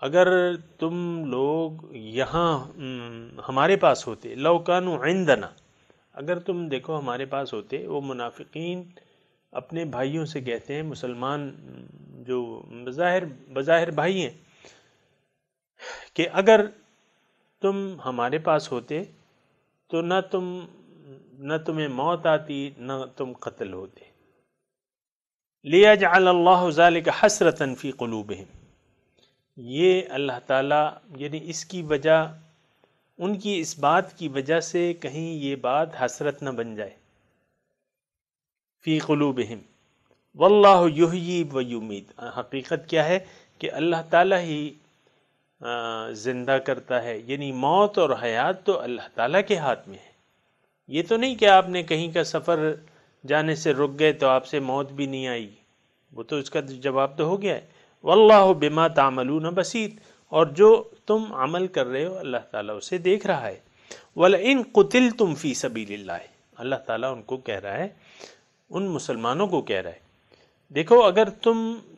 [SPEAKER 1] اگر تم لوگ یہاں ہمارے پاس ہوتے، لو کانوا عندنا، اگر تم دیکھو ہمارے پاس ہوتے، وہ منافقین اپنے بھائیوں سے کہتے ہیں، مسلمان جو بظاہر بھائی ہیں، کہ اگر تم ہمارے پاس ہوتے تو نہ تمہیں موت آتی نہ تم قتل ہوتے۔ لِيَجْعَلَ اللَّهُ ذَلِكَ حَسْرَةً فِي قُلُوبِهِمْ، یہ اللہ تعالیٰ یعنی اس کی وجہ، ان کی اس بات کی وجہ سے کہیں یہ بات حسرت نہ بن جائے، فی قلوبہم، واللہ یحیی و یمیت، حقیقت کیا ہے کہ اللہ تعالیٰ ہی زندہ کرتا ہے، یعنی موت اور حیات تو اللہ تعالیٰ کے ہاتھ میں ہے۔ یہ تو نہیں کہ آپ نے کہیں کا سفر جانے سے رک گئے تو آپ سے موت بھی نہیں آئی، وہ تو اس کا جواب تو ہو گیا ہے۔ واللہ بما تعملون بصیر، اور جو تم عمل کر رہے ہو اللہ تعالیٰ اسے دیکھ رہا ہے۔ وَلَئِن قُتِلْتُمْ فِي سَبِيلِ اللَّهِ، اللہ تعالیٰ ان کو کہہ رہا ہے، ان مسلمانوں کو کہہ رہا ہے دیکھو اگر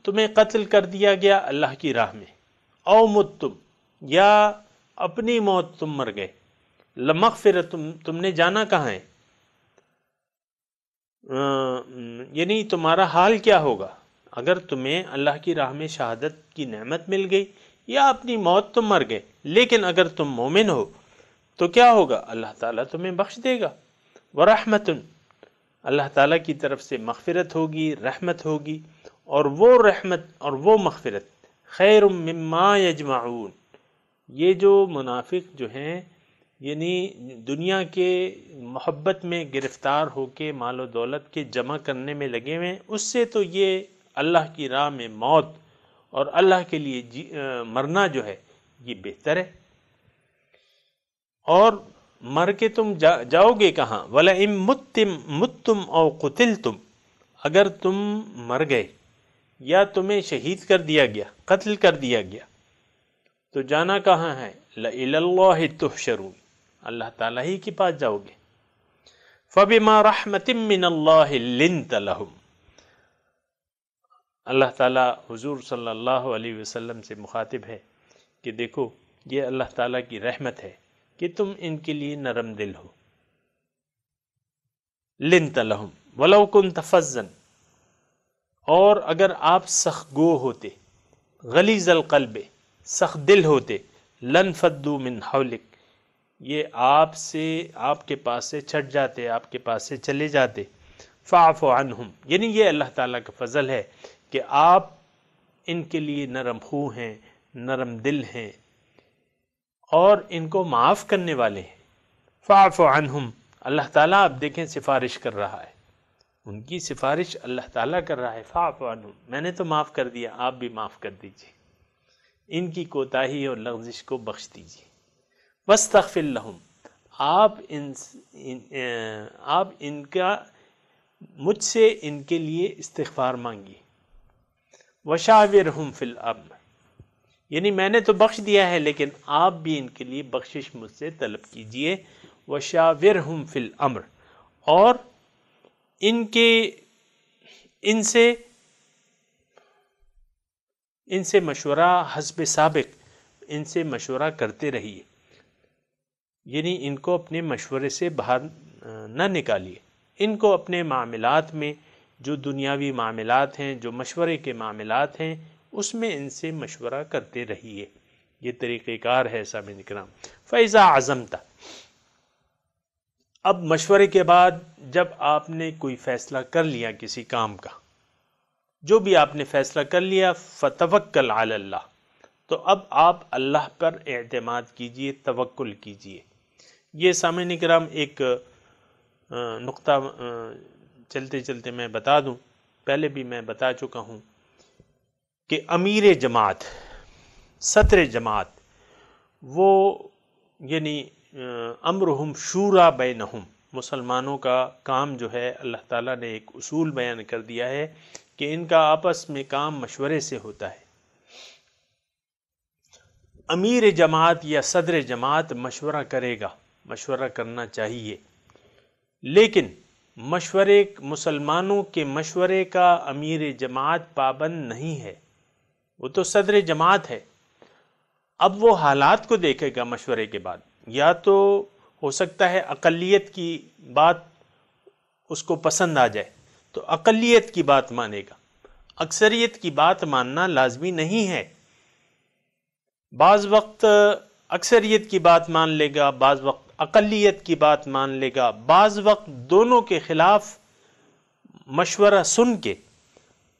[SPEAKER 1] تمہیں قتل کر دیا گیا اللہ کی راہ میں، او متم، یا اپنی موت تم مر گئے، لمغفرت، تم نے جانا کہاں ہے، یعنی تمہارا حال کیا ہوگا اگر تمہیں اللہ کی راہ میں شہادت کی نعمت مل گئی یا اپنی موت تم مر گئے، لیکن اگر تم مومن ہو تو کیا ہوگا، اللہ تعالیٰ تمہیں بخش دے گا، ورحمت، اللہ تعالیٰ کی طرف سے مغفرت ہوگی، رحمت ہوگی، اور وہ رحمت اور وہ مغفرت خیر مما یجمعون، یہ جو منافق جو ہیں یعنی دنیا کے محبت میں گرفتار ہو کے مال و دولت کے جمع کرنے میں لگے ہوئے ہیں، اس سے تو یہ اللہ کی راہ میں موت اور اللہ کے لیے مرنا جو ہے یہ بہتر ہے۔ اور مر کے تم جاؤ گے کہاں، وَلَئِن مُتُّمْ أَوْ قُتِلْتُمْ، اگر تم مر گئے یا تمہیں شہید کر دیا گیا، قتل کر دیا گیا، تو جانا کہاں ہے، لَإِلَى اللَّهِ تُحْشَرُونَ، اللہ تعالیٰ ہی کے پاس جاؤ گے۔ فَبِمَا رَحْمَةٍ مِّنَ اللَّهِ لِنْتَ لَهُمْ، اللہ تعالیٰ حضور صلی اللہ علیہ وسلم سے مخاطب ہے کہ دیکھو یہ اللہ تعالیٰ کی رحمت ہے کہ تم ان کے لیے نرم دل ہو، لِنْتَ لَهُمْ وَلَوْ كُنْتَ فَظًّا، اور اگر آپ سخت گو ہوتے، غلیظ القلب، سخت دل ہوتے، لَنْفَضُّوا مِنْ حَوْلِكَ، یہ آپ کے پاس سے چھٹ جاتے، آپ کے پاس سے چلے جاتے، فَاعْفُ عَنْهُمْ، یعنی یہ اللہ تعالیٰ کا فضل ہے کہ آپ ان کے لیے نرم خو ہیں، نرم دل ہیں اور ان کو معاف کرنے والے ہیں۔ فَاعْفُ عَنْهُمْ، اللہ تعالیٰ آپ دیکھیں سفارش کر رہا ہے، ان کی سفارش اللہ تعالیٰ کر رہا ہے، فَاعْفُ عَنْهُمْ، میں نے تو معاف کر دیا، آپ بھی معاف کر دیجئے، ان کی کوتاہی اور لغزش کو بخش دیجئے۔ وَاسْتَغْفِرْ لَهُمْ، آپ ان کا مجھ سے ان کے لیے استغفار مانگیے۔ وَشَاوِرْهُمْ فِي الْأَمْرِ، یعنی میں نے تو بخش دیا ہے لیکن آپ بھی ان کے لیے بخشش مجھ سے طلب کیجئے۔ وَشَاوِرْهُمْ فِي الْأَمْرِ، اور ان سے مشورہ حسب سابق، ان سے مشورہ کرتے رہیے، یعنی ان کو اپنے مشورے سے باہر نہ نکالیے، ان کو اپنے معاملات میں، جو دنیاوی معاملات ہیں، جو مشورے کے معاملات ہیں، اس میں ان سے مشورہ کرتے رہیے، یہ طریقہ کار ہے سامعین کرام۔ فَإِذَا عَزَمْتَ، اب مشورے کے بعد جب آپ نے کوئی فیصلہ کر لیا کسی کام کا، جو بھی آپ نے فیصلہ کر لیا، فَتَوَكَّلْ عَلَى اللَّهِ، تو اب آپ اللہ پر اعتماد کیجئے، توکل کیجئے۔ یہ سامعین کرام ایک نقطہ چلتے چلتے میں بتا دوں، پہلے بھی میں بتا چکا ہوں کہ امیر جماعت، صدر جماعت، وہ یعنی امرہم شورا بینہم، مسلمانوں کا کام جو ہے اللہ تعالیٰ نے ایک اصول بیان کر دیا ہے کہ ان کا آپس میں کام مشورے سے ہوتا ہے۔ امیر جماعت یا صدر جماعت مشورہ کرے گا، مشورہ کرنا چاہیے، لیکن مسلمانوں کے مشورے کا امیر جماعت پابند نہیں ہے، وہ تو صدر جماعت ہے۔ اب وہ حالات کو دیکھے گا مشورے کے بعد، یا تو ہو سکتا ہے اقلیت کی بات اس کو پسند آ جائے تو اقلیت کی بات مانے گا، اکثریت کی بات ماننا لازمی نہیں ہے، بعض وقت اکثریت کی بات مان لے گا، بعض وقت اقلیت کی بات مان لے گا، بعض وقت دونوں کے خلاف مشورہ سن کے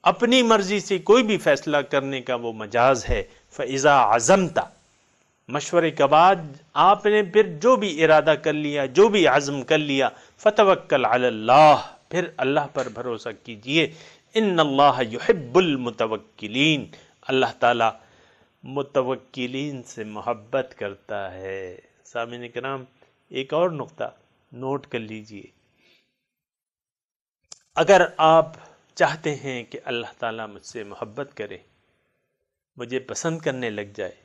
[SPEAKER 1] اپنی مرضی سے کوئی بھی فیصلہ کرنے کا وہ مجاز ہے۔ فَإِذَا عَزَمْتَ، مشورے کے بعد آپ نے پھر جو بھی ارادہ کر لیا، جو بھی عزم کر لیا، فَتَوَكَّلْ عَلَى اللَّهِ، پھر اللہ پر بھروسہ کیجئے۔ إِنَّ اللَّهَ يُحِبُّ الْمُتَوَكِّلِينَ، اللہ تعالیٰ متوکلین سے محبت کرتا ہے۔ سامعین کرام، ایک اور نقطہ نوٹ کر لیجئے، اگر آپ چاہتے ہیں کہ اللہ تعالیٰ مجھ سے محبت کرے، مجھے پسند کرنے لگ جائے،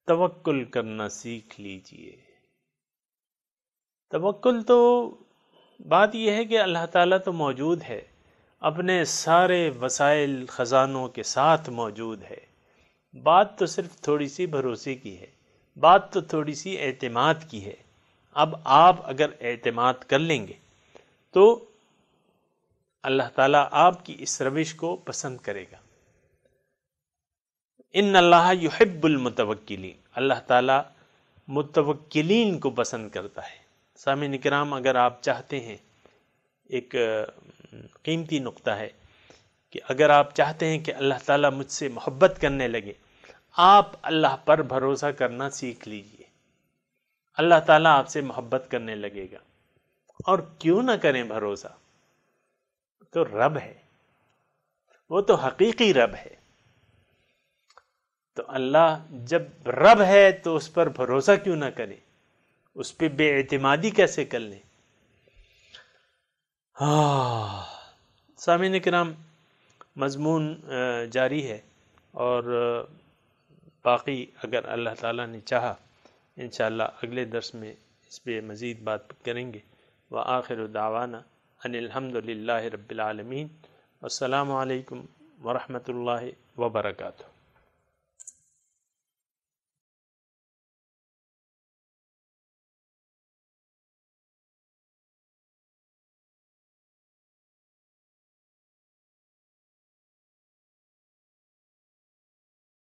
[SPEAKER 1] توکل کرنا سیکھ لیجئے۔ توکل تو بات یہ ہے کہ اللہ تعالیٰ تو موجود ہے، اپنے سارے وسائل خزانوں کے ساتھ موجود ہے۔ بات تو صرف تھوڑی سی بھروسے کی ہے، بات تو تھوڑی سی اعتماد کی ہے۔ اب آپ اگر اعتماد کر لیں گے تو اللہ تعالیٰ آپ کی اس روش کو پسند کرے گا۔ ان اللہ یحب المتوکلین، اللہ تعالیٰ متوکلین کو پسند کرتا ہے۔ سامعین کرام، اگر آپ چاہتے ہیں، ایک قیمتی نقطہ ہے کہ اگر آپ چاہتے ہیں کہ اللہ تعالیٰ مجھ سے محبت کرنے لگے، آپ اللہ پر بھروسہ کرنا سیکھ لیجئے، اللہ تعالیٰ آپ سے محبت کرنے لگے گا۔ اور کیوں نہ کریں بھروسہ، تو رب ہے، وہ تو حقیقی رب ہے۔ تو اللہ جب رب ہے تو اس پر بھروسہ کیوں نہ کریں، اس پہ بے اعتمادی کیسے کر لیں؟ سامعین کرام، مضمون جاری ہے، اور باقی اگر اللہ تعالیٰ نے چاہا انشاءاللہ اگلے درس میں اس پہ مزید بات کریں گے۔ وآخر دعوانا ان الحمد للہ رب العالمین۔ السلام علیکم ورحمۃ اللہ وبرکاتہ۔